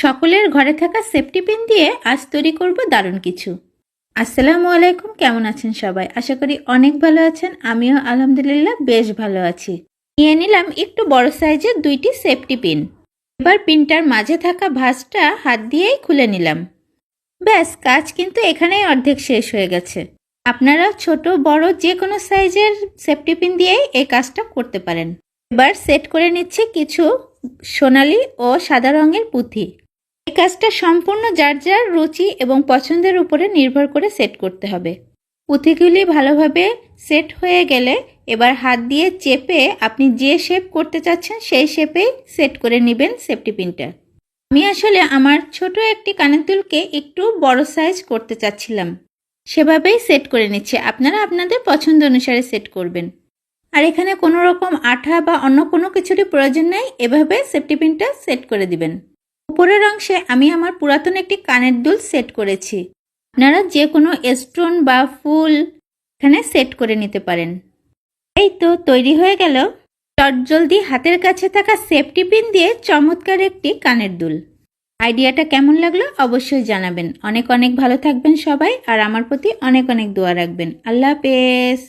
সকলের ঘরে থাকা সেফটি পিন দিয়ে আজ তৈরি করব দারুণ কিছু। আসসালামু আলাইকুম, কেমন আছেন সবাই? আশা করি অনেক ভালো আছেন। আমিও আলহামদুলিল্লাহ বেশ ভালো আছি। নিয়ে নিলাম একটু বড় সাইজের 2টি সেফটি পিন। এবার পিনটার মাঝে থাকা ভাঁজটা হাত দিয়েই খুলে নিলাম। ব্যাস, কাজ কিন্তু এখানেই অর্ধেক শেষ হয়ে গেছে। আপনারা ছোট বড় যে কোনো সাইজের সেফটি পিন দিয়েই এই কাজটা করতে পারেন। এবার সেট করে নিচ্ছি কিছু সোনালী ও সাদা রঙের পুঁথি। এই কাজটা সম্পূর্ণ যার যার রুচি এবং পছন্দের উপরে নির্ভর করে সেট করতে হবে। পুঁথিগুলি ভালোভাবে সেট হয়ে গেলে এবার হাত দিয়ে চেপে আপনি যে শেপ করতে চাচ্ছেন সেই শেপেই সেট করে নেবেন সেফটি পিনটা। আমি আসলে আমার ছোট একটি কানের দুলকে একটু বড় সাইজ করতে চাচ্ছিলাম, সেভাবেই সেট করে নিচ্ছি। আপনারা আপনাদের পছন্দ অনুসারে সেট করবেন। আর এখানে কোনো রকম আঠা বা অন্য কোনো কিছুরই প্রয়োজন নেই, এভাবে সেফটি পিনটা সেট করে দিবেন। উপরের অংশে আমি আমার পুরাতন একটি কানের দুল সেট করেছি। আপনারা যে কোনো স্টোন বা ফুল এখানে সেট করে নিতে পারেন। এই তো তৈরি হয়ে গেল চটজলদি হাতের কাছে থাকা সেফটি পিন দিয়ে চমৎকার একটি কানের দুল। আইডিয়াটা কেমন লাগলো অবশ্যই জানাবেন। অনেক অনেক ভালো থাকবেন সবাই, আর আমার প্রতি অনেক অনেক দোয়া রাখবেন। আল্লাহ হাফেজ।